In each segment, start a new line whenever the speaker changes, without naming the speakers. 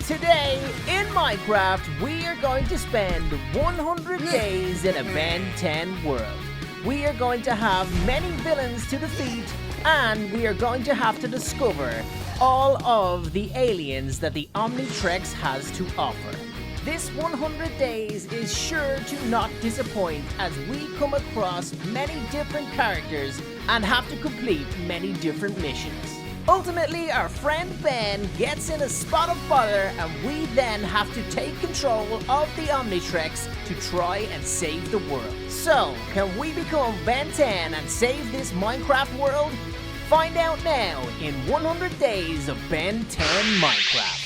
Today, in Minecraft, we are going to spend 100 days in a Ben 10 world. We are going to have many villains to defeat, and we are going to have to discover all of the aliens that the Omnitrix has to offer. This 100 days is sure to not disappoint as we come across many different characters and have to complete many different missions. Ultimately, our friend Ben gets in a spot of fire and we then have to take control of the Omnitrix to try and save the world. So, can we become Ben 10 and save this Minecraft world? Find out now in 100 days of Ben 10 Minecraft.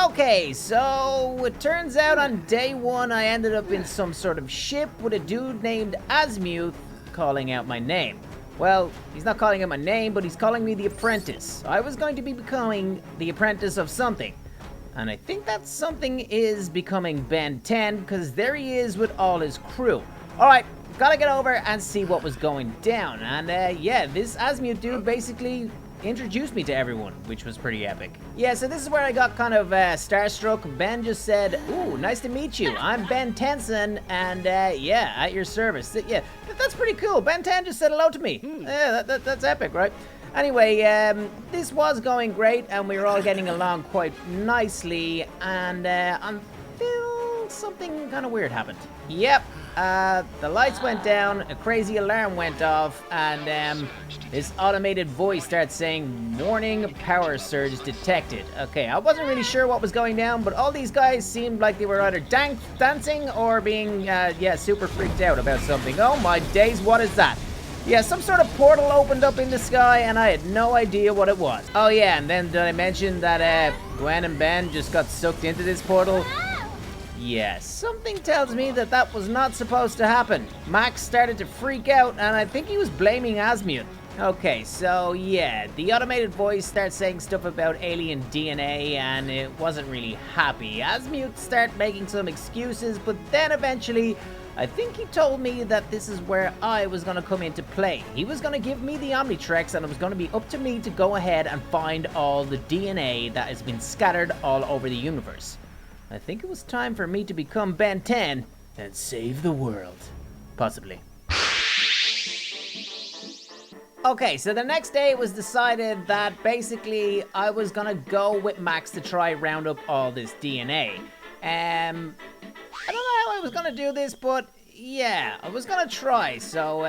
Okay, so it turns out on day one I ended up in some sort of ship with a dude named Asmuth calling out my name. Well, he's not calling out my name, but he's calling me the apprentice. I was going to be becoming the apprentice of something. And I think that something is becoming Ben 10, because there he is with all his crew. Alright, gotta get over and see what was going down. And yeah, this Asmuth dude basically introduced me to everyone, which was pretty epic. Yeah, so this is where I got kind of starstruck. Ben just said, "Ooh, nice to meet you. I'm Ben Tenson, and yeah, at your service." Yeah, that's pretty cool. Ben 10 just said hello to me. Yeah, that's epic, right? Anyway, this was going great, and we were all getting along quite nicely, and until something kind of weird happened. Yep, the lights went down, a crazy alarm went off, and this automated voice starts saying, "Warning, power surge detected." Okay, I wasn't really sure what was going down, but all these guys seemed like they were either dancing or being, yeah, super freaked out about something. Oh my days, what is that? Yeah, some sort of portal opened up in the sky, and I had no idea what it was. Oh yeah, and then did I mention that Gwen and Ben just got sucked into this portal? Yeah, something tells me that that was not supposed to happen. Max started to freak out, and I think he was blaming Asmuth. Okay, so yeah, the automated voice starts saying stuff about alien DNA, and it wasn't really happy. Asmuth started making some excuses, but then eventually, I think he told me that this is where I was going to come into play. He was going to give me the Omnitrix, and it was going to be up to me to go ahead and find all the DNA that has been scattered all over the universe. I think it was time for me to become Ben 10 and save the world. Possibly. Okay, so the next day it was decided that basically I was gonna go with Max to try round up all this DNA. I don't know how I was gonna do this, but yeah, I was gonna try. So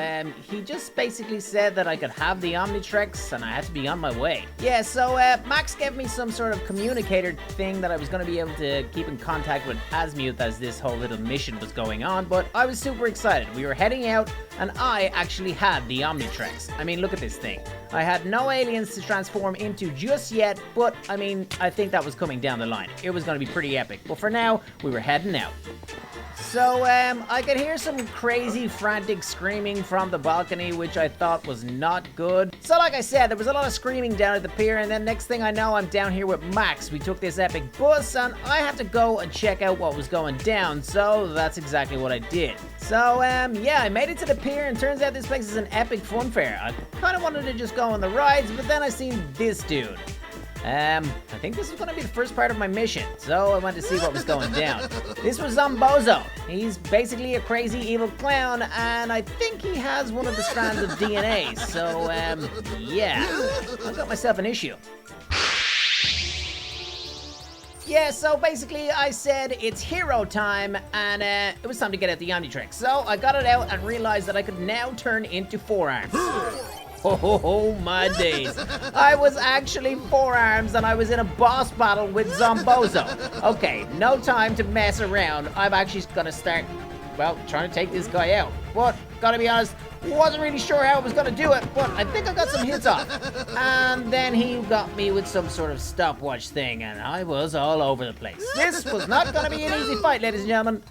he just basically said that I could have the Omnitrix and I had to be on my way. Yeah, so Max gave me some sort of communicator thing that I was gonna be able to keep in contact with Asmuth as this whole little mission was going on, but I was super excited. We were heading out and I actually had the Omnitrix. I mean, look at this thing. I had no aliens to transform into just yet, but I mean, I think that was coming down the line. It was gonna be pretty epic, but for now, we were heading out. So, I could hear some crazy frantic screaming from the balcony, which I thought was not good. So like I said, there was a lot of screaming down at the pier, and then next thing I know, I'm down here with Max. We took this epic bus, and I had to go and check out what was going down, so that's exactly what I did. So, yeah, I made it to the pier, and turns out this place is an epic fun fair. I kind of wanted to just go on the rides, but then I seen this dude. I think this is going to be the first part of my mission, so I went to see what was going down. This was Zombozo. He's basically a crazy evil clown, and I think he has one of the strands of DNA, so, yeah, I've got myself an issue. Yeah, so basically I said it's hero time, and it was time to get out the Omnitrix. So I got it out and realized that I could now turn into forearms. Oh my days. I was actually forearms and I was in a boss battle with Zombozo. Okay, no time to mess around. I'm actually gonna start, well, trying to take this guy out. But, gotta be honest, wasn't really sure how I was gonna do it, but I think I got some hits off. And then he got me with some sort of stopwatch thing, and I was all over the place. This was not gonna be an easy fight, ladies and gentlemen.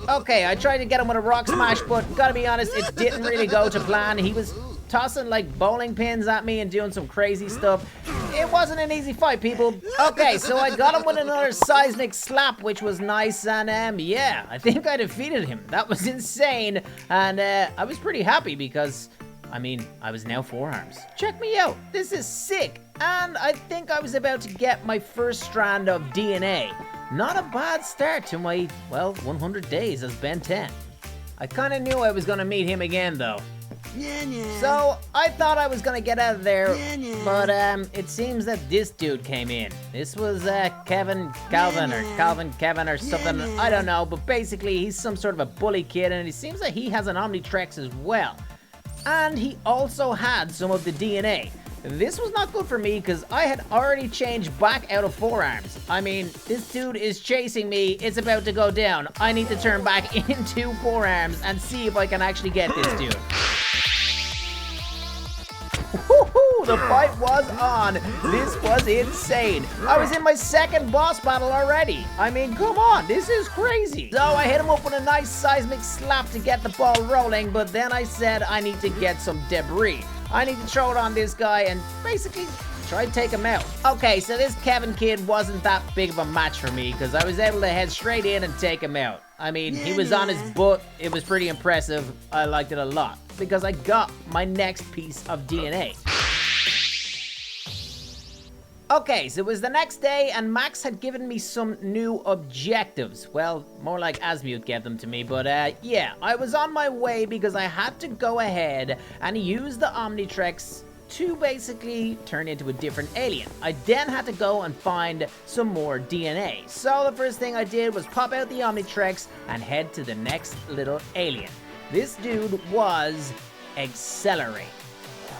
Okay, I tried to get him with a rock smash, but gotta be honest, it didn't really go to plan. He was tossing like bowling pins at me and doing some crazy stuff. It wasn't an easy fight, people. Okay, so I got him with another seismic slap, which was nice, and yeah, I think I defeated him. That was insane, and I was pretty happy because, I mean, I was now forearms. Check me out. This is sick. and I think I was about to get my first strand of DNA. Not a bad start to my, well, 100 days as Ben 10. I kinda knew I was gonna meet him again though. So I thought I was gonna get out of there, but it seems that this dude came in. This was Calvin Kevin or something, I don't know, but basically he's some sort of a bully kid, and it seems that he has an Omnitrex as well. And he also had some of the DNA. This was not good for me because I had already changed back out of forearms. I mean, this dude is chasing me, it's about to go down. I need to turn back into forearms and see if I can actually get this dude. Woohoo! The fight was on. This was insane. I was in my second boss battle already. I mean, come on, this is crazy. So I hit him up with a nice seismic slap to get the ball rolling, but then I said I need to get some debris. I need to throw it on this guy and basically try to take him out. Okay, so this Kevin kid wasn't that big of a match for me because I was able to head straight in and take him out. I mean, he was on his butt. It was pretty impressive. I liked it a lot because I got my next piece of DNA. Okay, so it was the next day and Max had given me some new objectives. Well, more like Asmute gave them to me, but yeah, I was on my way because I had to go ahead and use the Omnitrex to basically turn into a different alien. I then had to go and find some more DNA. So the first thing I did was pop out the Omnitrex and head to the next little alien. This dude was Accelerate.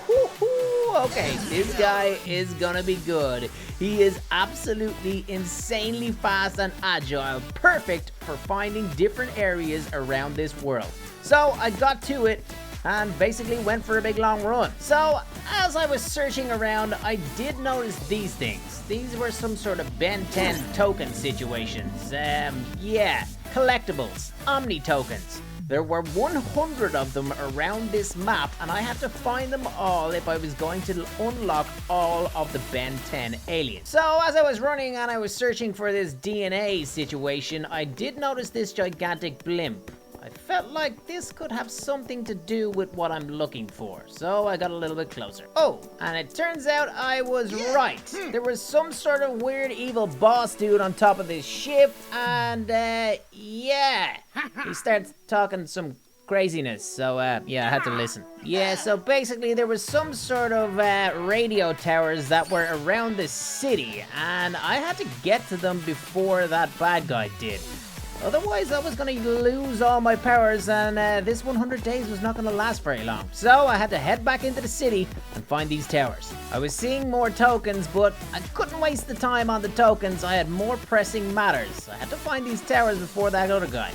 Woohoo! Okay, this guy is gonna be good. He is absolutely insanely fast and agile, perfect for finding different areas around this world. So I got to it and basically went for a big long run. So as I was searching around, I did notice these things. These were some sort of Ben 10 token situations. Yeah, collectibles, Omni tokens. There were 100 of them around this map, and I had to find them all if I was going to unlock all of the Ben 10 aliens. So as I was running and I was searching for this DNA situation, I did notice this gigantic blimp. I felt like this could have something to do with what I'm looking for, so I got a little bit closer. Oh, and it turns out I was right. There was some sort of weird evil boss dude on top of this ship, and yeah, he starts talking some craziness, so yeah, I had to listen. Yeah, so basically there was some sort of radio towers that were around the city, and I had to get to them before that bad guy did. Otherwise, I was gonna lose all my powers, and this 100 days was not gonna last very long. So I had to head back into the city and find these towers. I was seeing more tokens, but I couldn't waste the time on the tokens. I had more pressing matters. I had to find these towers before that other guy.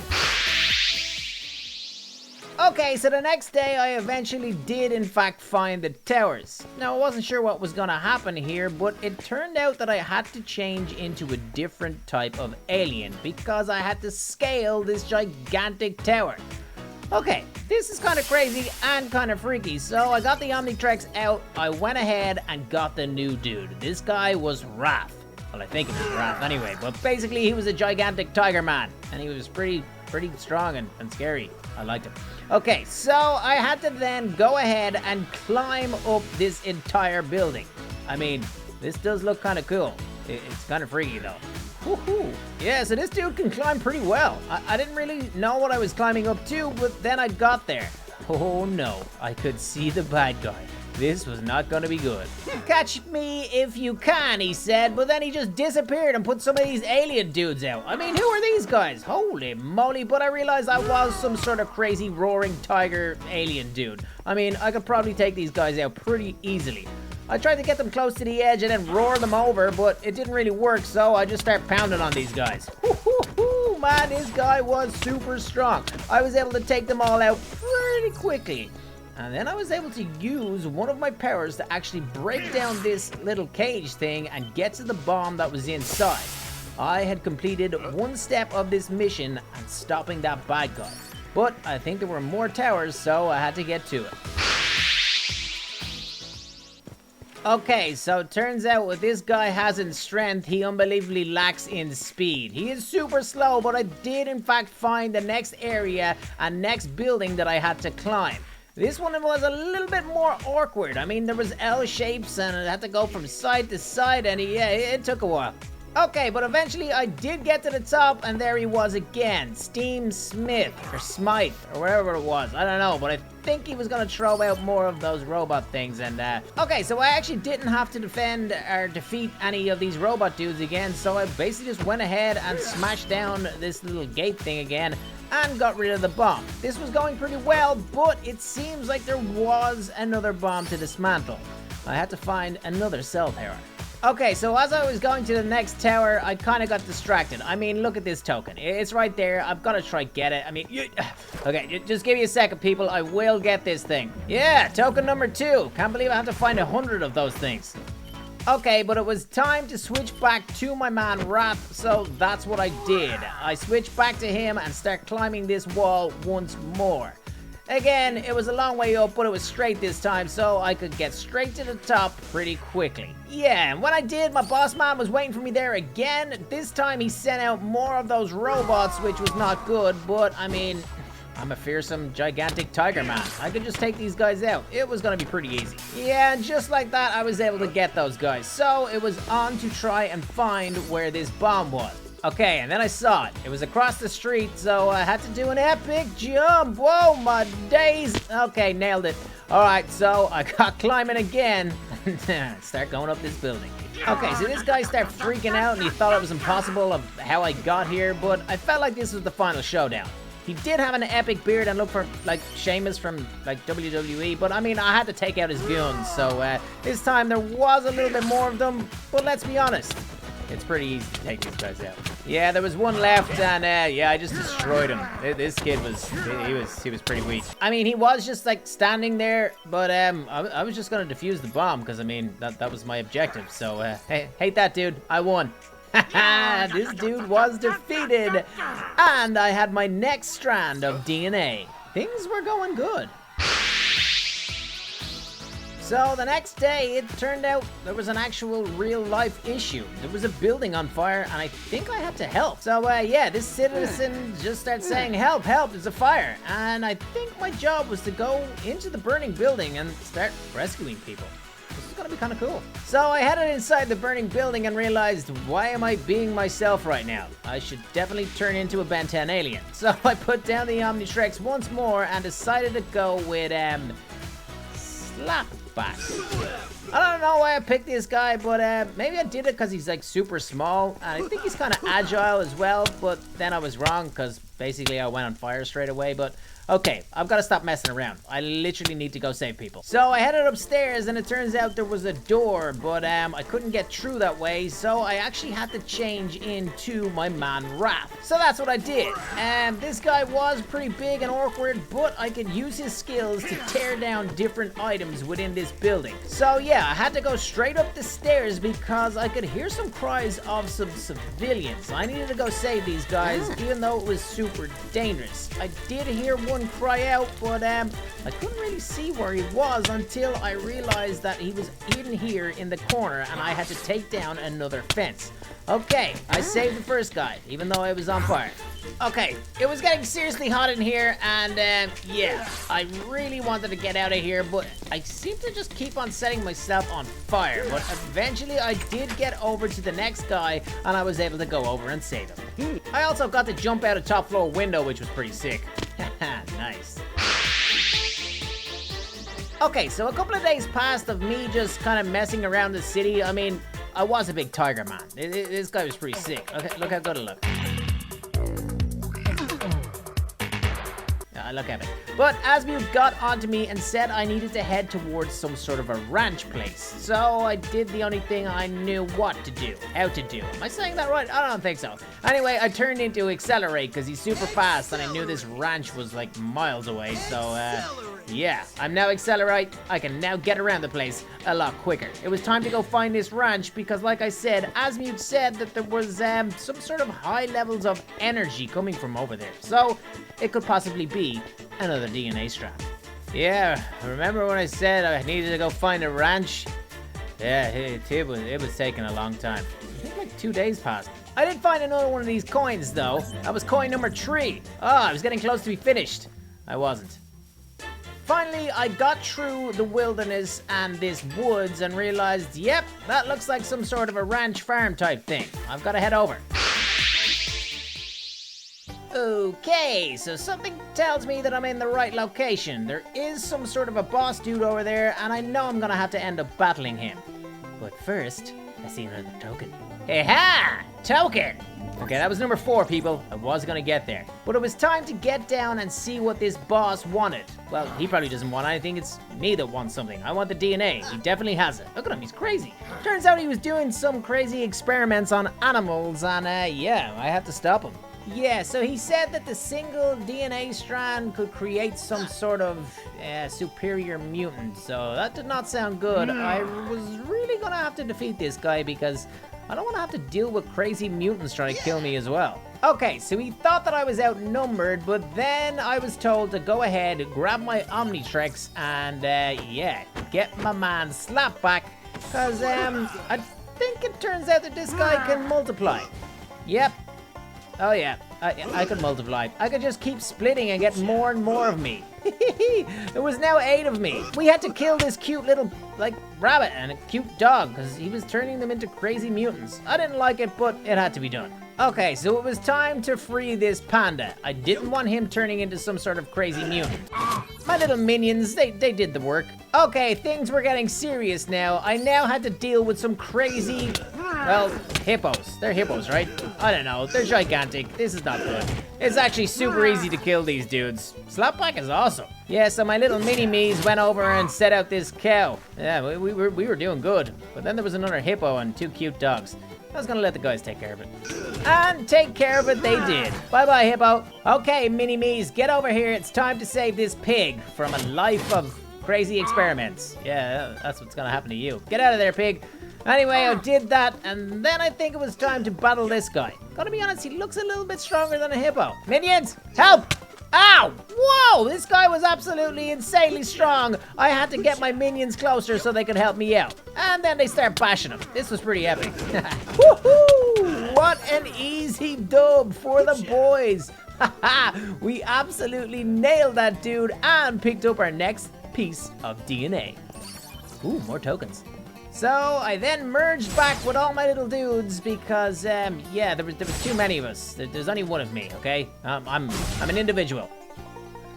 Okay, so the next day I eventually did in fact find the towers. Now I wasn't sure what was gonna happen here, but it turned out that I had to change into a different type of alien because I had to scale this gigantic tower. Okay, this is kind of crazy and kind of freaky, so I got the Omnitrex out, I went ahead and got the new dude. This guy was Wrath. Well, I think it was Wrath anyway, but basically he was a gigantic tiger man, and he was pretty strong and scary. I liked him. Okay, so I had to then go ahead and climb up this entire building. I mean, this does look kind of cool. It's kind of freaky though. Woohoo! Yeah, so this dude can climb pretty well. I didn't really know what I was climbing up to, but then I got there. Oh no, I could see the bad guy. This was not gonna be good. Catch me if you can, he said, but then he just disappeared and put some of these alien dudes out. I mean, who are these guys? Holy moly, but I realized I was some sort of crazy roaring tiger alien dude. I mean, I could probably take these guys out pretty easily. I tried to get them close to the edge and then roar them over, but it didn't really work, so I just started pounding on these guys. Woo-hoo-hoo, man, this guy was super strong. I was able to take them all out pretty quickly. And then I was able to use one of my powers to actually break down this little cage thing and get to the bomb that was inside. I had completed one step of this mission and stopping that bad guy. But I think there were more towers, so I had to get to it. Okay, so it turns out what this guy has in strength, he unbelievably lacks in speed. He is super slow, but I did in fact find the next area and next building that I had to climb. This one was a little bit more awkward. I mean, there was L shapes and it had to go from side to side, and yeah, it took a while. Okay, but eventually I did get to the top, and there he was again. Steam Smith, or Smythe, or whatever it was. I don't know, but I think he was gonna throw out more of those robot things, and okay, so I actually didn't have to defend or defeat any of these robot dudes again, so I basically just went ahead and smashed down this little gate thing again, and got rid of the bomb. This was going pretty well, but it seems like there was another bomb to dismantle. I had to find another cell tower. Okay, so as I was going to the next tower, I kind of got distracted. I mean, look at this token. It's right there. I've got to try get it. I mean, okay, just give me a second, people. I will get this thing. Yeah, token number 2. Can't believe I have to find 100 of those things. Okay, but it was time to switch back to my man Wrath, so that's what I did. I switched back to him and start climbing this wall once more. Again, it was a long way up, but it was straight this time, so I could get straight to the top pretty quickly. Yeah, and when I did, my boss man was waiting for me there again. This time he sent out more of those robots, which was not good, but I mean, I'm a fearsome, gigantic tiger man. I could just take these guys out. It was gonna be pretty easy. Yeah, and just like that, I was able to get those guys. So it was on to try and find where this bomb was. Okay, and then I saw it. It was across the street, so I had to do an epic jump. Whoa, my days. Okay, nailed it. All right, so I got climbing again. Start going up this building. Okay, so this guy started freaking out, and he thought it was impossible of how I got here, but I felt like this was the final showdown. He did have an epic beard and look for, like, Sheamus from, like, WWE, but I mean, I had to take out his goons, so this time there was a little bit more of them, but let's be honest. It's pretty easy to take these guys out. Yeah, there was one left, and yeah, I just destroyed him. This kid he was pretty weak. I mean, he was just like standing there, but I was just gonna defuse the bomb because I mean that was my objective. So hey, hate that dude. I won. This dude was defeated, and I had my next strand of DNA. Things were going good. So the next day, it turned out there was an actual real-life issue. There was a building on fire, and I think I had to help. So yeah, this citizen just started saying, help, help, there's a fire. And I think my job was to go into the burning building and start rescuing people. This is gonna be kind of cool. So I headed inside the burning building and realized, why am I being myself right now? I should definitely turn into a Ben 10 alien. So I put down the Omni Shreks once more and decided to go with, Slapback. I don't know why I picked this guy, but maybe I did it because he's like super small, and I think he's kind of agile as well, but then I was wrong because basically I went on fire straight away, but okay, I've got to stop messing around. I literally need to go save people. So I headed upstairs, and it turns out there was a door, but I couldn't get through that way, so I actually had to change into my man Wrath. So that's what I did. This guy was pretty big and awkward, but I could use his skills to tear down different items within this building. So yeah, I had to go straight up the stairs because I could hear some cries of some civilians. I needed to go save these guys, even though it was super dangerous. I did hear one cry out, but I couldn't really see where he was until I realized that he was in here in the corner and I had to take down another fence. Okay, I saved the first guy, even though I was on fire. Okay, it was getting seriously hot in here, and yeah, I really wanted to get out of here, but I seem to just keep on setting myself on fire. But eventually I did get over to the next guy, and I was able to go over and save him. I also got to jump out a top floor window, which was pretty sick. Nice. Okay, so a couple of days passed of me just kind of messing around the city. I mean, I was a big tiger man. This guy was pretty sick. Okay, look how good it looked. Look at it. But Asmute got onto me and said I needed to head towards some sort of a ranch place. So I did the only thing I knew what to do, how to do. Am I saying that right? I don't think so. Anyway, I turned into Accelerate because he's super fast and I knew this ranch was like miles away. So yeah, I'm now Accelerate. I can now get around the place a lot quicker. It was time to go find this ranch because, like I said, Asmute said that there was some sort of high levels of energy coming from over there. So it could possibly be another DNA strand. Yeah, remember when I said I needed to go find a ranch? Yeah, it was taking a long time. I think like 2 days passed. I did find another one of these coins though. That was coin number 3. Oh, I was getting close to be finished. I wasn't. Finally, I got through the wilderness and this woods and realized, yep, that looks like some sort of a ranch farm type thing. I've got to head over. Okay, so something tells me that I'm in the right location. There is some sort of a boss dude over there, and I know I'm gonna have to end up battling him. But first, I see another token. Aha! Token! Okay, that was number 4, people. I was gonna get there. But it was time to get down and see what this boss wanted. Well, he probably doesn't want anything. It's me that wants something. I want the DNA. He definitely has it. Look at him, he's crazy. Turns out he was doing some crazy experiments on animals, and yeah, I had to stop him. Yeah, so he said that the single DNA strand could create some sort of superior mutant, so that did not sound good. I was really gonna have to defeat this guy because I don't want to have to deal with crazy mutants trying to kill me as well. Okay, so he thought that I was outnumbered, but then I was told to go ahead, grab my Omnitrix, and yeah, get my man slapped back, because I think it turns out that this guy can multiply. Yep. Oh yeah, I could multiply. I could just keep splitting and get more and more of me. There was now 8 of me. We had to kill this cute little, like, rabbit and a cute dog because he was turning them into crazy mutants. I didn't like it, but it had to be done. Okay, so it was time to free this panda. I didn't want him turning into some sort of crazy mutant. My little minions, they did the work. Okay, things were getting serious now. I now had to deal with some crazy, well, hippos. They're hippos, right? I don't know. They're gigantic. This is not good. It's actually super easy to kill these dudes. Slapback is awesome. Yeah, so my little mini-me's went over and set out this cow. Yeah, we were doing good. But then there was another hippo and 2 cute dogs. I was gonna let the guys take care of it. And take care of it they did. Bye-bye, hippo. Okay, mini-me's, get over here. It's time to save this pig from a life of crazy experiments. Yeah, that's what's gonna happen to you. Get out of there, pig. Anyway, I did that, and then I think it was time to battle this guy. Gotta be honest, he looks a little bit stronger than a hippo. Minions, help! Ow! Whoa! This guy was absolutely insanely strong. I had to get my minions closer so they could help me out. And then they start bashing him. This was pretty epic. Woohoo! What an easy dub for the boys. We absolutely nailed that dude and picked up our next piece of DNA. Ooh, more tokens. So I then merged back with all my little dudes because, yeah, there was too many of us. There's only one of me, okay? I'm an individual.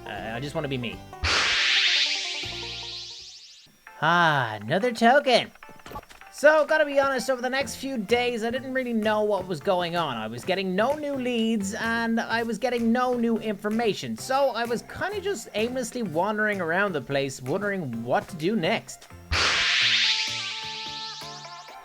I just want to be me. Another token. So, gotta be honest, over the next few days, I didn't really know what was going on. I was getting no new leads, and I was getting no new information. So, I was kind of just aimlessly wandering around the place, wondering what to do next.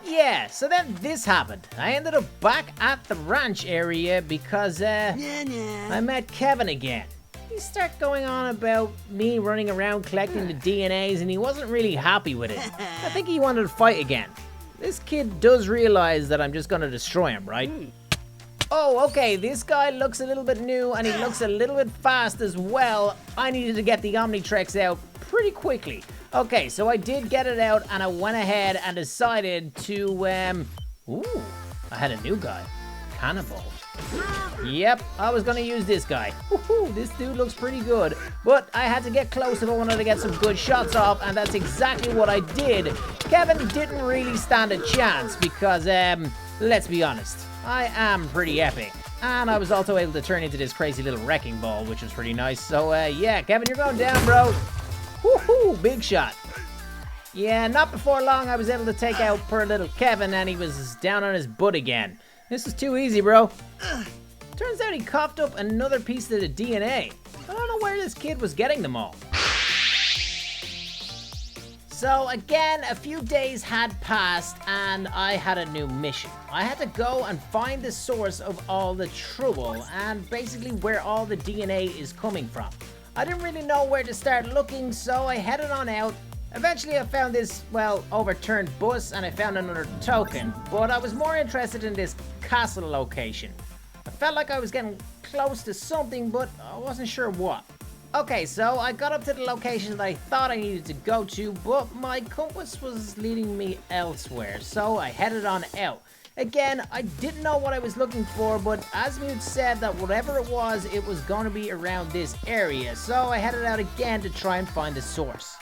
Yeah, so then this happened. I ended up back at the ranch area because, I met Kevin again. He started going on about me running around collecting the DNAs and he wasn't really happy with it. I think he wanted to fight again. This kid does realize that I'm just gonna destroy him, right? Oh, okay, this guy looks a little bit new and he looks a little bit fast as well. I needed to get the Omnitrix out pretty quickly. Okay, so I did get it out and I went ahead and decided to, ooh, I had a new guy. Cannibal. Yep, I was gonna use this guy. Woohoo, this dude looks pretty good. But I had to get close if I wanted to get some good shots off, and that's exactly what I did. Kevin didn't really stand a chance because, let's be honest, I am pretty epic. And I was also able to turn into this crazy little wrecking ball, which was pretty nice. So, yeah, Kevin, you're going down, bro. Woohoo, big shot. Yeah, not before long I was able to take out poor little Kevin and he was down on his butt again. This is too easy, bro. Turns out he coughed up another piece of the DNA. I don't know where this kid was getting them all. So again, a few days had passed and I had a new mission. I had to go and find the source of all the trouble and basically where all the DNA is coming from. I didn't really know where to start looking, so I headed on out. Eventually I found this, well, overturned bus and I found another token, but I was more interested in this castle location. I felt like I was getting close to something, but I wasn't sure what. Okay, so I got up to the location that I thought I needed to go to, but my compass was leading me elsewhere, so I headed on out. Again, I didn't know what I was looking for, but Asmute said that whatever it was going to be around this area, so I headed out again to try and find the source.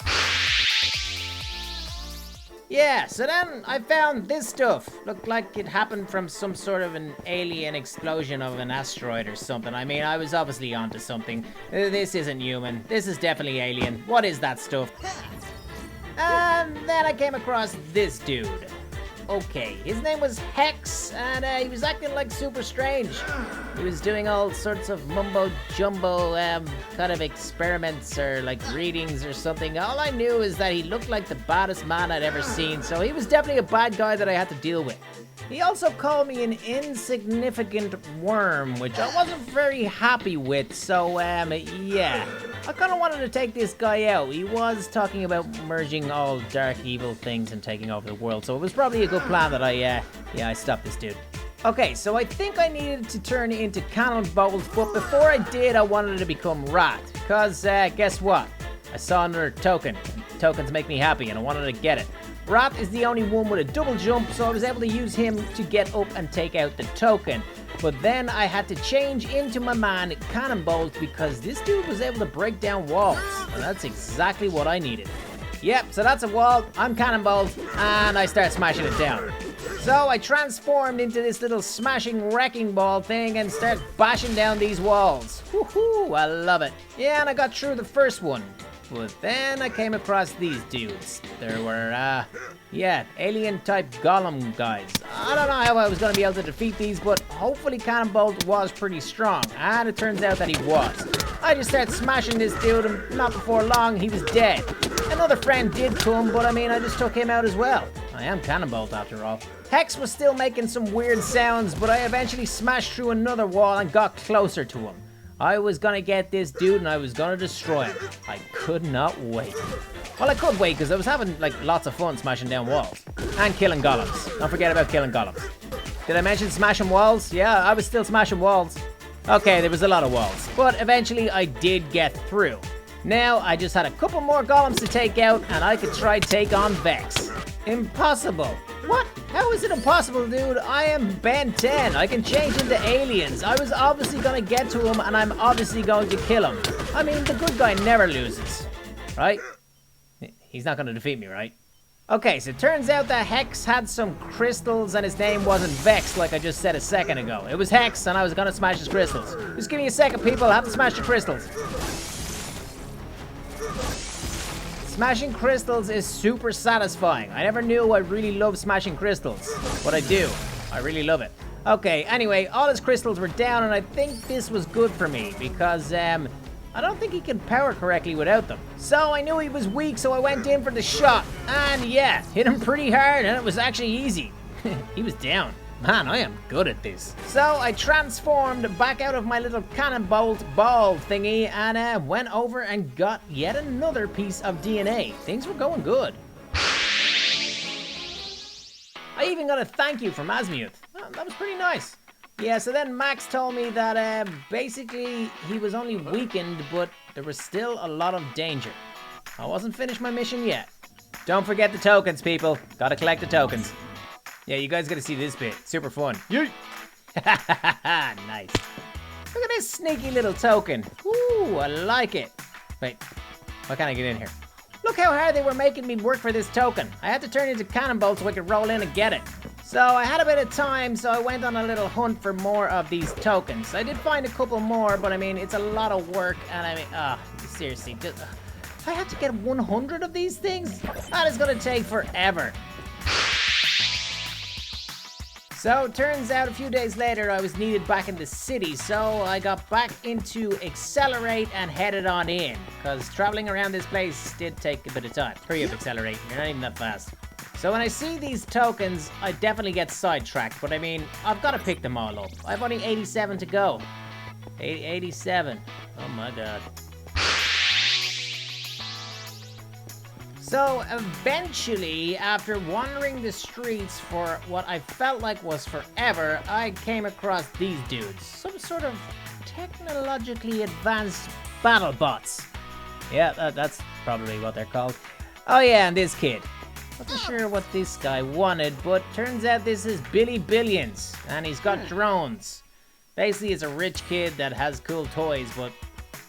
Yeah, so then I found this stuff. Looked like it happened from some sort of an alien explosion of an asteroid or something. I mean, I was obviously onto something. This isn't human. This is definitely alien. What is that stuff? And then I came across this dude. Okay, his name was Hex, and he was acting like super strange. He was doing all sorts of mumbo-jumbo kind of experiments or like readings or something. All I knew is that he looked like the baddest man I'd ever seen, so he was definitely a bad guy that I had to deal with. He also called me an insignificant worm, which I wasn't very happy with, so yeah. I kind of wanted to take this guy out. He was talking about merging all dark evil things and taking over the world, so it was probably a good plan that I stopped this dude. Okay, so I think I needed to turn into cannon bolts, but before I did, I wanted to become rat, because guess what? I saw another token. Tokens make me happy, and I wanted to get it. Rat is the only one with a double jump, so I was able to use him to get up and take out the token. But then I had to change into my man Cannonbolt because this dude was able to break down walls. And that's exactly what I needed. Yep, so that's a wall, I'm Cannonbolt, and I start smashing it down. So I transformed into this little smashing wrecking ball thing and start bashing down these walls. Woohoo, I love it. Yeah, and I got through the first one. But then I came across these dudes. There were, alien-type golem guys. I don't know how I was going to be able to defeat these, but hopefully Cannonbolt was pretty strong. And it turns out that he was. I just started smashing this dude, and not before long, he was dead. Another friend did come, but I mean, I just took him out as well. I am Cannonbolt after all. Hex was still making some weird sounds, but I eventually smashed through another wall and got closer to him. I was gonna get this dude and I was gonna destroy him. I could not wait. Well, I could wait because I was having like lots of fun smashing down walls. And killing golems. Don't forget about killing golems. Did I mention smashing walls? Yeah, I was still smashing walls. Okay, there was a lot of walls. But eventually I did get through. Now I just had a couple more golems to take out and I could try take on Vex. Impossible. What? How is it impossible, dude? I am Ben 10. I can change into aliens. I was obviously gonna get to him and I'm obviously going to kill him. I mean, the good guy never loses. Right? He's not gonna defeat me, right? Okay, so it turns out that Hex had some crystals and his name wasn't Vex like I just said a second ago. It was Hex and I was gonna smash his crystals. Just give me a second, people. I have to smash the crystals. Smashing crystals is super satisfying. I never knew I really loved smashing crystals, but I do. I really love it. Okay, anyway, all his crystals were down, and I think this was good for me because, I don't think he can power correctly without them. So I knew he was weak, so I went in for the shot. And yeah, hit him pretty hard, and it was actually easy. He was down. Man, I am good at this. So I transformed back out of my little Cannonbolt ball thingy and went over and got yet another piece of DNA. Things were going good. I even got a thank you from Asmute. Oh, that was pretty nice. Yeah, so then Max told me that basically he was only weakened, but there was still a lot of danger. I wasn't finished my mission yet. Don't forget the tokens, people. Gotta collect the tokens. Yeah, you guys gotta see this bit. Super fun. Yeet! Nice. Look at this sneaky little token. Ooh, I like it. Wait, why can't I get in here? Look how hard they were making me work for this token. I had to turn into Cannonbolt so I could roll in and get it. So I had a bit of time, so I went on a little hunt for more of these tokens. I did find a couple more, but I mean, it's a lot of work, and I mean, seriously, I have to get 100 of these things? That is gonna take forever. So, turns out a few days later, I was needed back in the city, so I got back into Accelerate and headed on in, because traveling around this place did take a bit of time. Hurry up, Accelerate, you're not even that fast. So when I see these tokens, I definitely get sidetracked, but I mean, I've got to pick them all up. I've only 87 to go. 87. Oh my god. So eventually, after wandering the streets for what I felt like was forever, I came across these dudes. Some sort of technologically advanced battle bots. Yeah, that's probably what they're called. Oh yeah, and this kid. Wasn't sure what this guy wanted, but turns out this is Billy Billions, and he's got drones. Basically, he's a rich kid that has cool toys, but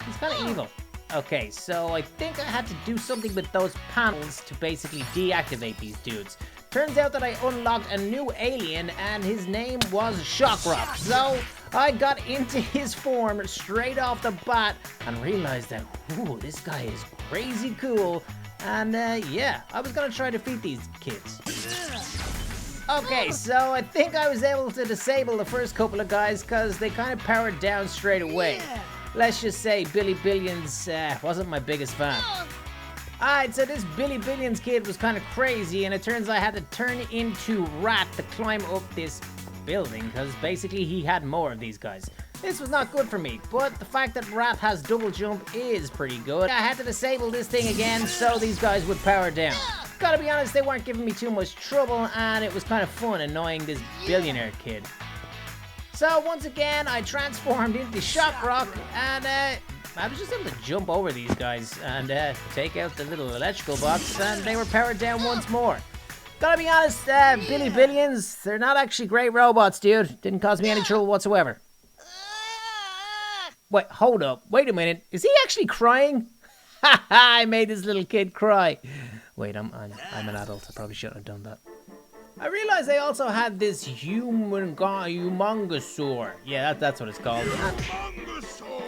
he's kind of evil. Okay, so I think I had to do something with those panels to basically deactivate these dudes. Turns out that I unlocked a new alien, and his name was Shockrock. So I got into his form straight off the bat and realized that, ooh, this guy is crazy cool. And yeah, I was gonna try to defeat these kids. Okay, so I think I was able to disable the first couple of guys because they kind of powered down straight away. Let's just say Billy Billions wasn't my biggest fan. Alright, so this Billy Billions kid was kind of crazy, and it turns out I had to turn into Rat to climb up this building because basically he had more of these guys. This was not good for me, but the fact that Rat has double jump is pretty good. I had to disable this thing again so these guys would power down. Gotta be honest, they weren't giving me too much trouble, and it was kind of fun annoying this billionaire kid. So once again, I transformed into Shockrock, and I was just able to jump over these guys and take out the little electrical box, and they were powered down once more. Gotta be honest, Billy Billions, they're not actually great robots, dude. Didn't cause me any trouble whatsoever. Wait, hold up. Wait a minute. Is he actually crying? Ha ha! I made this little kid cry. Wait, I'm an adult. I probably shouldn't have done that. I realized I also had this humongosaur. Yeah, that's what it's called.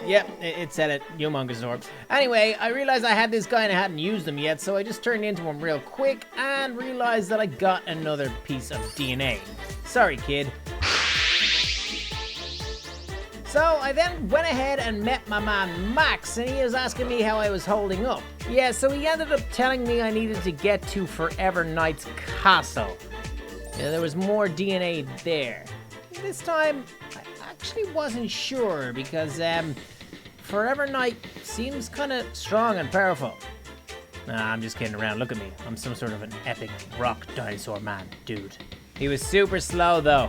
Yep, it said it. Humongosaur. Anyway, I realized I had this guy and I hadn't used him yet, so I just turned into him real quick and realized that I got another piece of DNA. Sorry, kid. So I then went ahead and met my man Max, and he was asking me how I was holding up. Yeah, so he ended up telling me I needed to get to Forever Knight's castle. Yeah, there was more DNA there. This time, I actually wasn't sure because Forever Knight seems kind of strong and powerful. Nah, I'm just kidding around. Look at me. I'm some sort of an epic rock dinosaur man, dude. He was super slow though.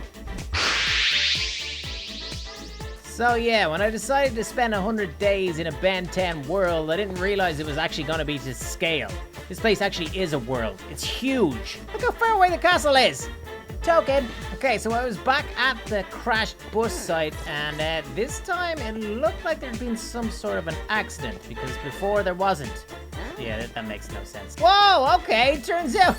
So yeah, when I decided to spend 100 days in a Ben 10 world, I didn't realize it was actually going to be to scale. This place actually is a world. It's huge. Look how far away the castle is. Token. Okay, so I was back at the crashed bus site, and this time it looked like there'd been some sort of an accident, because before there wasn't. Yeah, that makes no sense. Whoa, okay, turns out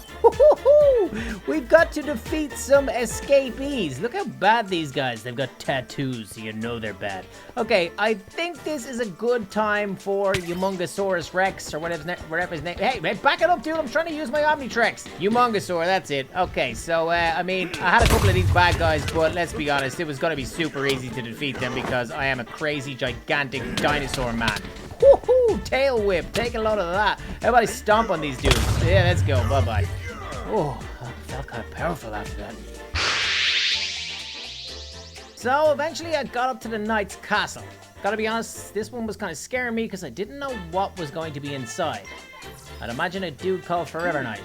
we've got to defeat some escapees. Look how bad these guys, they've got tattoos, so you know they're bad. Okay, I think this is a good time for Humongosaurus Rex, or whatever his name. Hey, back it up, dude, I'm trying to use my Omnitrix. Humongosaur, that's it. Okay, so, I mean, I had a couple of these bad guys, but let's be honest, it was gonna be super easy to defeat them because I am a crazy, gigantic dinosaur man. Woohoo! Tail whip. Take a load of that. Everybody stomp on these dudes. Yeah, let's go. Bye-bye. Oh, I felt kind of powerful after that. So, eventually I got up to the Knight's castle. Gotta be honest, this one was kind of scaring me because I didn't know what was going to be inside. I'd imagine a dude called Forever Knight.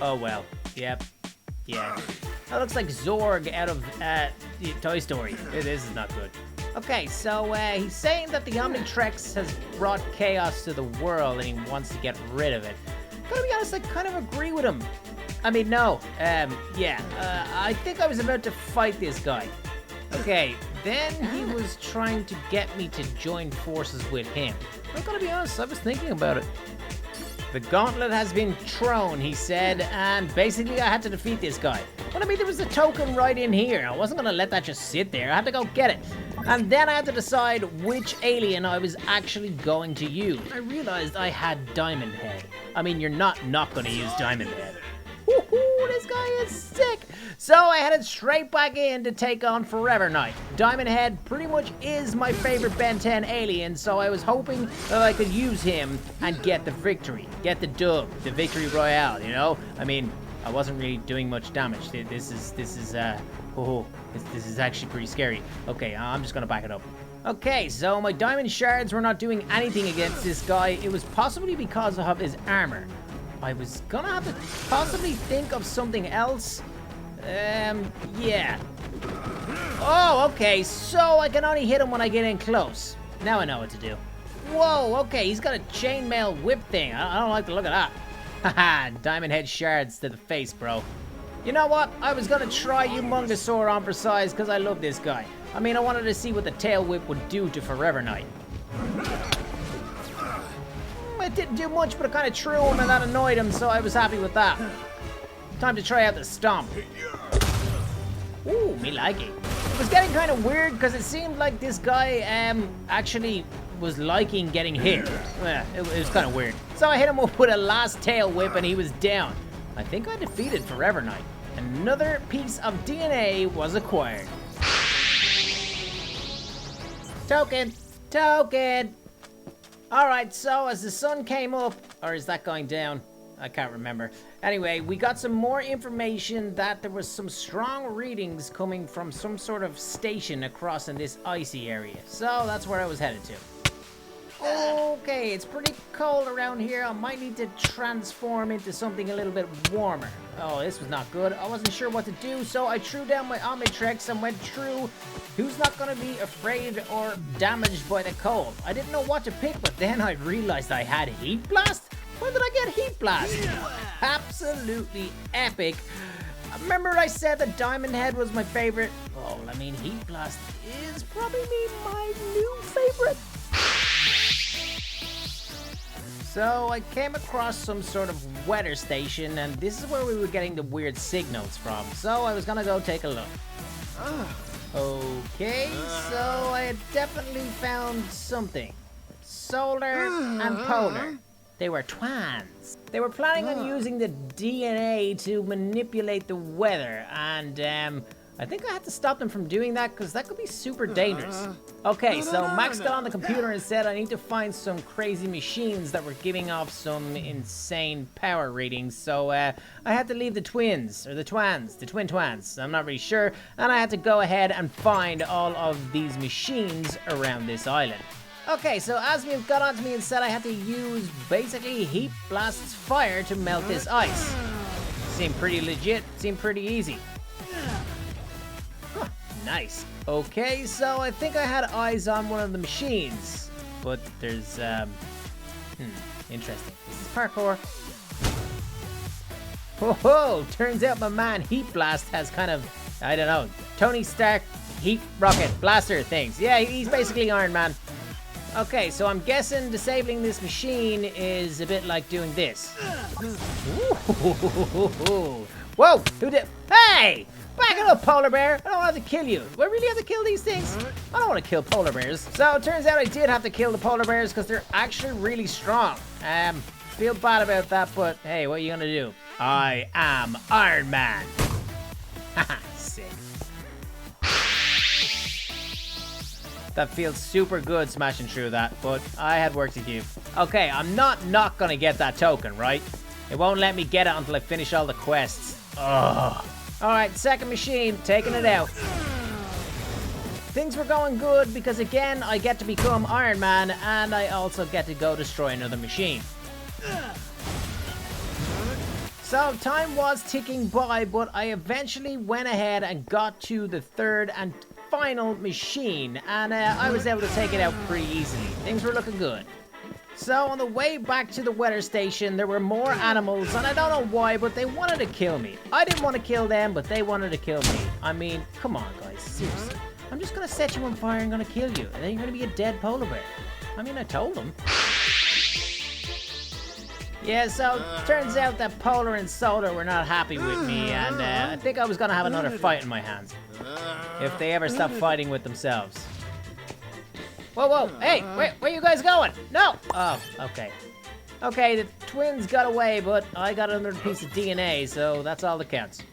Oh, well. Yep. Yeah. That looks like Zorg out of Toy Story. This is not good. Okay, so he's saying that the Omnitrix has brought chaos to the world and he wants to get rid of it. Gotta be honest, I kind of agree with him. I mean, no. I think I was about to fight this guy. Okay, then he was trying to get me to join forces with him. I gotta be honest, I was thinking about it. The gauntlet has been thrown, he said, and basically I had to defeat this guy. But I mean, there was a token right in here. I wasn't gonna let that just sit there. I had to go get it. And then I had to decide which alien I was actually going to use. I realized I had Diamond Head. I mean, you're not gonna use Diamond Head. Woohoo, this guy is sick. So I headed straight back in to take on Forever Knight. Diamond Head pretty much is my favorite Ben 10 alien, so I was hoping that I could use him and get the victory. Get the dub, the victory royale, you know? I mean, I wasn't really doing much damage. This is actually pretty scary. Okay, I'm just gonna back it up. Okay, so my diamond shards were not doing anything against this guy. It was possibly because of his armor. I was gonna have to possibly think of something else. Yeah. Oh, okay, so I can only hit him when I get in close. Now I know what to do. Whoa, okay, he's got a chainmail whip thing. I don't like the look of that. Haha, diamond head shards to the face, bro. You know what? I was gonna try Humongousaur on for size because I love this guy. I mean, I wanted to see what the tail whip would do to Forever Knight. It didn't do much, but it kind of threw him and that annoyed him, so I was happy with that. Time to try out the stomp. Ooh, me like it. It was getting kind of weird because it seemed like this guy actually was liking getting hit. It was kind of weird. So I hit him up with a last tail whip and he was down. I think I defeated Forever Knight. Another piece of DNA was acquired. Token! Token! Alright, so as the sun came up, or is that going down? I can't remember. Anyway, we got some more information that there was some strong readings coming from some sort of station across in this icy area. So that's where I was headed to. Okay, it's pretty cold around here. I might need to transform into something a little bit warmer. Oh, this was not good. I wasn't sure what to do, so I threw down my Omnitrix and went through who's not going to be afraid or damaged by the cold. I didn't know what to pick, but then I realized I had Heat Blast. When did I get Heat Blast? Absolutely epic. Remember I said that Diamond Head was my favorite? Well, I mean, Heat Blast is probably my new favorite. So I came across some sort of weather station, and this is where we were getting the weird signals from. So I was gonna go take a look. Okay, so I had definitely found something. Solar and polar. They were twins. They were planning on using the DNA to manipulate the weather, and I think I had to stop them from doing that because that could be super dangerous. Okay, so Max got on the computer and said I need to find some crazy machines that were giving off some insane power readings. So I had to leave the twin twins. I'm not really sure. And I had to go ahead and find all of these machines around this island. Okay, so Asmium got onto me and said I had to use basically Heat Blast's fire to melt this ice. Seemed pretty legit, seemed pretty easy. Huh, nice. Okay, so I think I had eyes on one of the machines, but there's, interesting. This is parkour. Whoa, turns out my man Heat Blast has kind of, I don't know, Tony Stark heat rocket blaster things. Yeah, he's basically Iron Man. Okay, so I'm guessing disabling this machine is a bit like doing this. Ooh. Whoa, who did? Hey! Back it up, Polar Bear! I don't have to kill you. Do I really have to kill these things? I don't want to kill polar bears. So it turns out I did have to kill the polar bears because they're actually really strong. Feel bad about that, but hey, what are you gonna do? I am Iron Man. Haha, sick. That feels super good smashing through that, but I had work to do. Okay, I'm not gonna get that token, right? It won't let me get it until I finish all the quests. Ugh. Alright, second machine, taking it out. Things were going good because again, I get to become Iron Man and I also get to go destroy another machine. So time was ticking by, but I eventually went ahead and got to the third and final machine, and I was able to take it out pretty easily. Things were looking good. So on the way back to the weather station, there were more animals, and I don't know why, but they wanted to kill me. I didn't want to kill them, but they wanted to kill me. I mean, come on, guys, seriously. I'm just gonna set you on fire and gonna kill you, and then you're gonna be a dead polar bear. I mean, I told them. Yeah, so turns out that Polar and Solar were not happy with me, and I think I was gonna have another fight in my hands. If they ever stop fighting with themselves. Whoa, hey, where you guys going? No! Oh, okay. Okay, the twins got away, but I got another piece of DNA, so that's all that counts.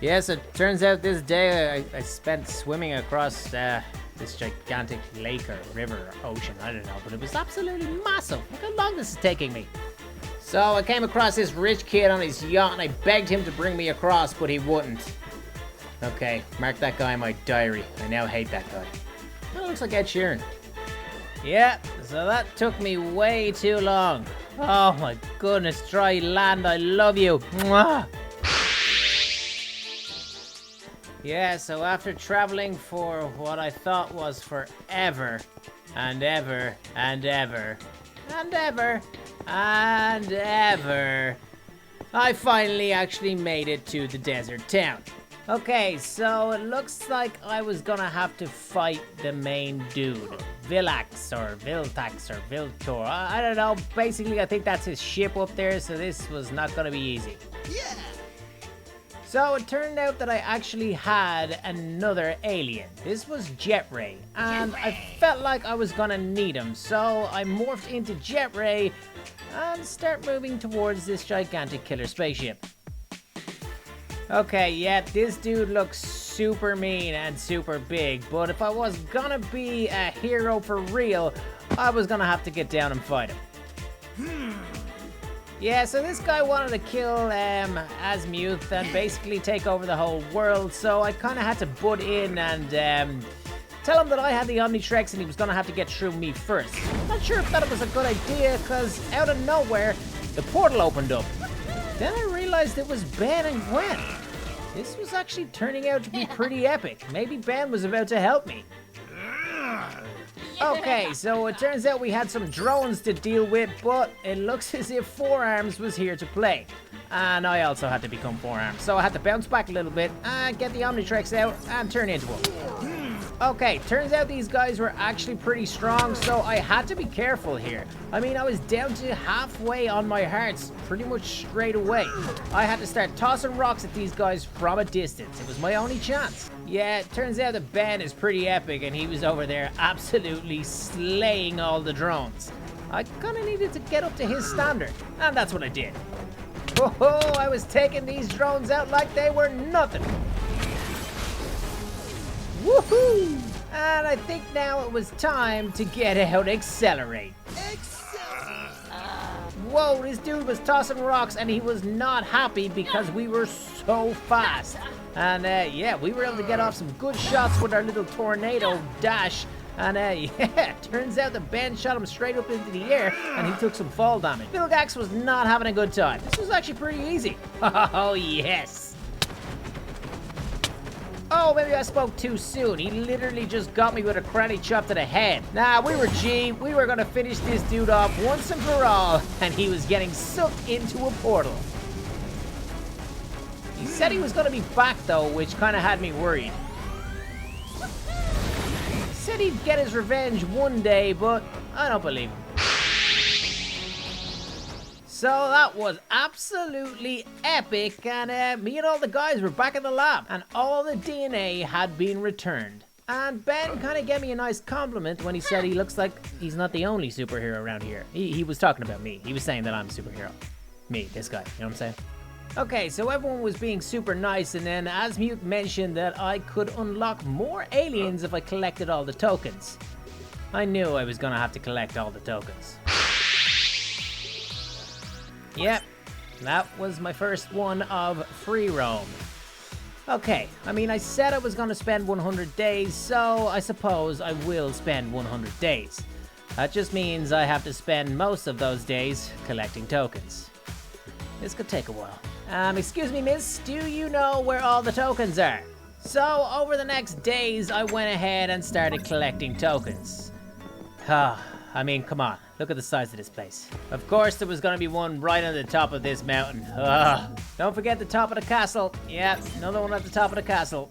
Yes, it turns out this day I spent swimming across this gigantic lake or river or ocean, I don't know, but it was absolutely massive. Look how long this is taking me. So I came across this rich kid on his yacht and I begged him to bring me across, but he wouldn't. Okay, mark that guy in my diary. I now hate that guy. That looks like Ed Sheeran. Yeah, so that took me way too long. Oh my goodness, dry land, I love you. Mwah! Yeah, so after traveling for what I thought was forever, and ever, and ever, and ever, and ever, I finally actually made it to the desert town. Okay, so it looks like I was gonna have to fight the main dude. Vilgax or Viltax or Viltor. I don't know. Basically, I think that's his ship up there, so this was not gonna be easy. Yeah. So it turned out that I actually had another alien. This was Jet Ray, and I felt like I was gonna need him, so I morphed into Jet Ray and start moving towards this gigantic killer spaceship. Okay, yeah, this dude looks super mean and super big, but if I was gonna be a hero for real, I was gonna have to get down and fight him. Yeah, so this guy wanted to kill Asmuth and basically take over the whole world, so I kind of had to butt in and tell him that I had the Omnitrix and he was gonna have to get through me first. Not sure if that was a good idea, because out of nowhere, the portal opened up. Then I realized it was Ben and Gwen. This was actually turning out to be pretty epic. Maybe Ben was about to help me. Okay, so it turns out we had some drones to deal with, but it looks as if Forearms was here to play. And I also had to become Forearms, so I had to bounce back a little bit and get the Omnitrix out and turn into one. Okay, turns out these guys were actually pretty strong, so I had to be careful here. I mean, I was down to halfway on my hearts pretty much straight away. I had to start tossing rocks at these guys from a distance. It was my only chance. Yeah, it turns out that Ben is pretty epic, and he was over there absolutely slaying all the drones. I kind of needed to get up to his standard, and that's what I did. Whoa, I was taking these drones out like they were nothing. Woohoo! And I think now it was time to get out Accelerate. Whoa, this dude was tossing rocks and he was not happy because we were so fast. And yeah, we were able to get off some good shots with our little tornado dash. And yeah, turns out that Ben shot him straight up into the air and he took some fall damage. Vilgax was not having a good time. This was actually pretty easy. Oh, yes. Oh, maybe I spoke too soon. He literally just got me with a karate chop to the head. Nah, we were G. We were gonna finish this dude off once and for all, and he was getting sucked into a portal. He said he was gonna be back though, which kind of had me worried. He said he'd get his revenge one day, but I don't believe him. So that was absolutely epic, and me and all the guys were back in the lab, and all the DNA had been returned. And Ben kind of gave me a nice compliment when he said he looks like he's not the only superhero around here. He was talking about me. He was saying that I'm a superhero. Me, this guy, you know what I'm saying? Okay, so everyone was being super nice, and then Asmuth mentioned that I could unlock more aliens if I collected all the tokens. I knew I was gonna have to collect all the tokens. Yep, that was my first one of free roam. Okay, I mean, I said I was going to spend 100 days, so I suppose I will spend 100 days. That just means I have to spend most of those days collecting tokens. This could take a while. Excuse me, miss, do you know where all the tokens are? So, over the next days, I went ahead and started collecting tokens. I mean, come on. Look at the size of this place. Of course, there was gonna be one right on the top of this mountain. Don't forget the top of the castle. Yeah, another one at the top of the castle.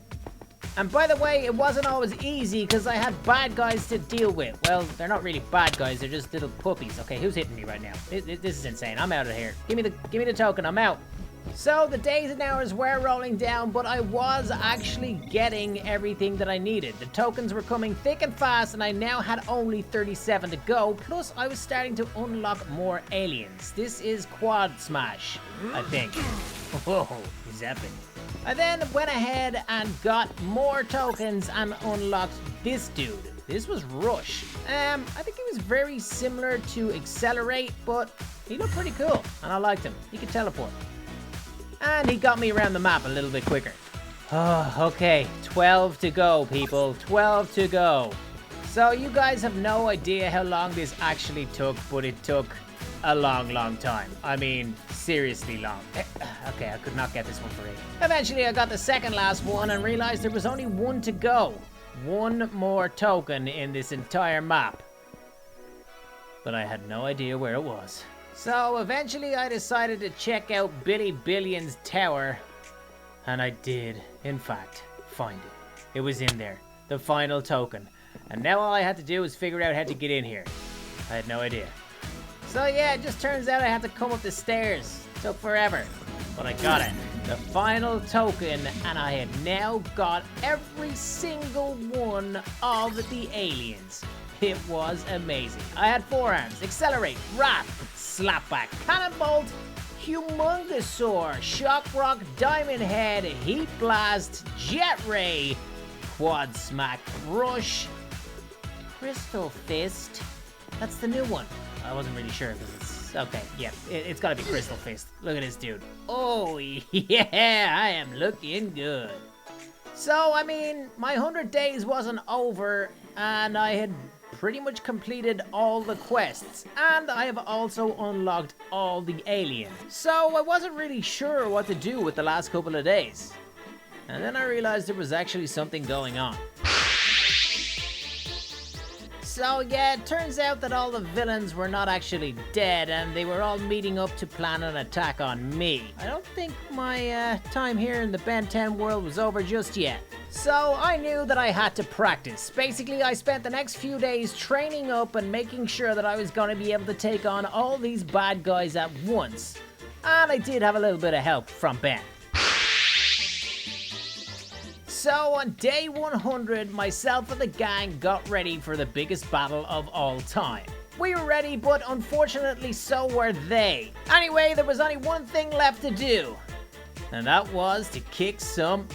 And by the way, it wasn't always easy because I had bad guys to deal with. Well, they're not really bad guys, they're just little puppies. Okay, who's hitting me right now? This is insane. I'm out of here. Give me the token, I'm out. So the days and hours were rolling down, but I was actually getting everything that I needed. The tokens were coming thick and fast, and I now had only 37 to go, plus I was starting to unlock more aliens. This is Quad Smash, I think. Whoa, he's epic. I then went ahead and got more tokens and unlocked this dude. This was Rush. I think he was very similar to Accelerate, but he looked pretty cool, and I liked him. He could teleport. And he got me around the map a little bit quicker. Oh, okay, 12 to go, people, 12 to go. So you guys have no idea how long this actually took, but it took a long, long time. I mean, seriously long. Okay, I could not get this one for 8. Eventually, I got the second last one and realized there was only one to go. One more token in this entire map. But I had no idea where it was. So eventually I decided to check out Billy Billion's tower, and I did, in fact, find it. It was in there, the final token, and now all I had to do was figure out how to get in here. I had no idea. So yeah, it just turns out I had to come up the stairs. Took forever, but I got it. The final token, and I had now got every single one of the aliens. It was amazing. I had forearms, accelerate, wrap, slapback, cannonbolt, humongousaur, shock rock, diamond head, heat blast, jet ray, quad smack, rush, crystal fist. That's the new one. I wasn't really sure because it's okay. Yeah, it's gotta be crystal fist. Look at this dude. Oh yeah, I am looking good. So I mean, my 100 days wasn't over, and I had pretty much completed all the quests, and I have also unlocked all the aliens. So I wasn't really sure what to do with the last couple of days. And then I realized there was actually something going on. So yeah, it turns out that all the villains were not actually dead, and they were all meeting up to plan an attack on me. I don't think my time here in the Ben 10 world was over just yet. So I knew that I had to practice. Basically, I spent the next few days training up and making sure that I was going to be able to take on all these bad guys at once. And I did have a little bit of help from Ben. So on day 100, myself and the gang got ready for the biggest battle of all time. We were ready, but unfortunately so were they. Anyway, there was only one thing left to do, and that was to kick some